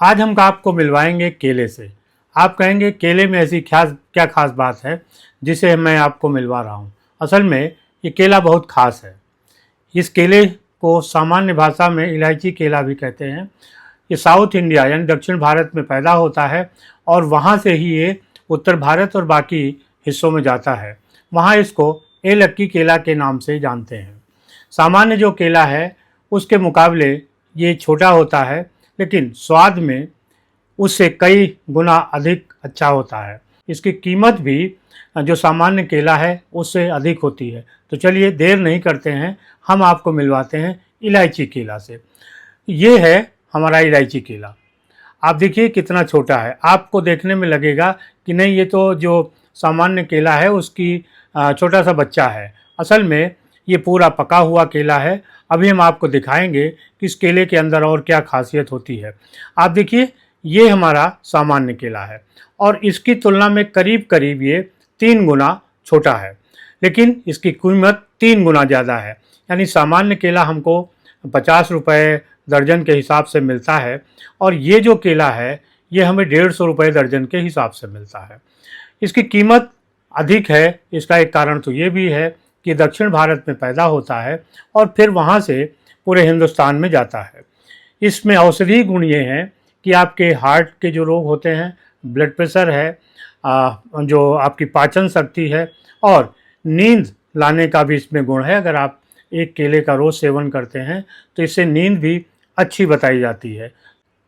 आज हम आपको मिलवाएंगे केले से। आप कहेंगे केले में ऐसी क्या खास बात है जिसे मैं आपको मिलवा रहा हूँ। असल में ये केला बहुत खास है। इस केले को सामान्य भाषा में इलायची केला भी कहते हैं। ये साउथ इंडिया यानी दक्षिण भारत में पैदा होता है और वहाँ से ही ये उत्तर भारत और बाकी हिस्सों में जाता है। वहाँ इसको एलक्की केला के नाम से जानते हैं। सामान्य जो केला है उसके मुकाबले ये छोटा होता है, लेकिन स्वाद में उससे कई गुना अधिक अच्छा होता है। इसकी कीमत भी जो सामान्य केला है उससे अधिक होती है। तो चलिए देर नहीं करते हैं, हम आपको मिलवाते हैं इलायची केला से। ये है हमारा इलायची केला। आप देखिए कितना छोटा है। आपको देखने में लगेगा कि नहीं, ये तो जो सामान्य केला है उसकी छोटा सा बच्चा है। असल में ये पूरा पका हुआ केला है। अभी हम आपको दिखाएंगे कि इस केले के अंदर और क्या खासियत होती है। आप देखिए, ये हमारा सामान्य केला है और इसकी तुलना में करीब करीब ये 3 गुना छोटा है, लेकिन इसकी कीमत 3 गुना ज़्यादा है। यानी सामान्य केला हमको 50 रुपये दर्जन के हिसाब से मिलता है और ये जो केला है ये हमें 150 रुपये दर्जन के हिसाब से मिलता है। इसकी कीमत अधिक है। इसका एक कारण तो ये भी है कि दक्षिण भारत में पैदा होता है और फिर वहाँ से पूरे हिंदुस्तान में जाता है। इसमें औषधीय गुण ये हैं कि आपके हार्ट के जो रोग होते हैं, ब्लड प्रेशर है, जो आपकी पाचन शक्ति है और नींद लाने का भी इसमें गुण है। अगर आप एक केले का रोज़ सेवन करते हैं तो इससे नींद भी अच्छी बताई जाती है।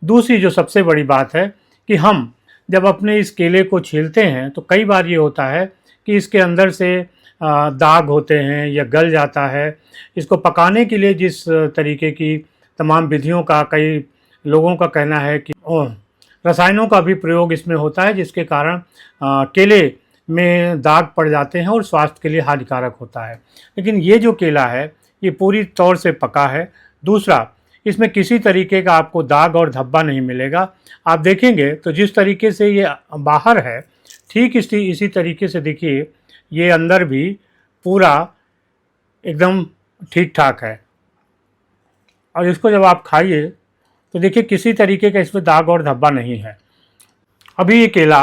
दूसरी जो सबसे बड़ी बात है कि हम जब अपने इस केले को छीलते हैं तो कई बार ये होता है कि इसके अंदर से दाग होते हैं या गल जाता है। इसको पकाने के लिए जिस तरीके की तमाम विधियों का, कई लोगों का कहना है कि रसायनों का भी प्रयोग इसमें होता है, जिसके कारण केले में दाग पड़ जाते हैं और स्वास्थ्य के लिए हानिकारक होता है। लेकिन ये जो केला है ये पूरी तौर से पका है। दूसरा, इसमें किसी तरीके का आपको दाग और धब्बा नहीं मिलेगा। आप देखेंगे तो जिस तरीके से ये बाहर है, ठीक इसी तरीके से देखिए ये अंदर भी पूरा एकदम ठीक ठाक है। और इसको जब आप खाइए तो देखिए किसी तरीके का इसमें दाग और धब्बा नहीं है। अभी ये केला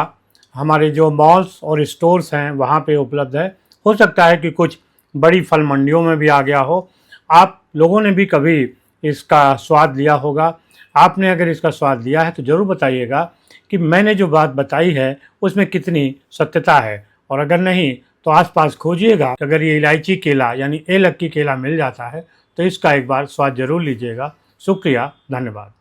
हमारे जो मॉल्स और स्टोर्स हैं वहाँ पे उपलब्ध है। हो सकता है कि कुछ बड़ी फल मंडियों में भी आ गया हो। आप लोगों ने भी कभी इसका स्वाद लिया होगा। आपने अगर इसका स्वाद लिया है तो ज़रूर बताइएगा कि मैंने जो बात बताई है उसमें कितनी सत्यता है, और अगर नहीं तो आसपास खोजिएगा। अगर ये इलायची केला यानी एलक्की केला मिल जाता है तो इसका एक बार स्वाद ज़रूर लीजिएगा। शुक्रिया, धन्यवाद।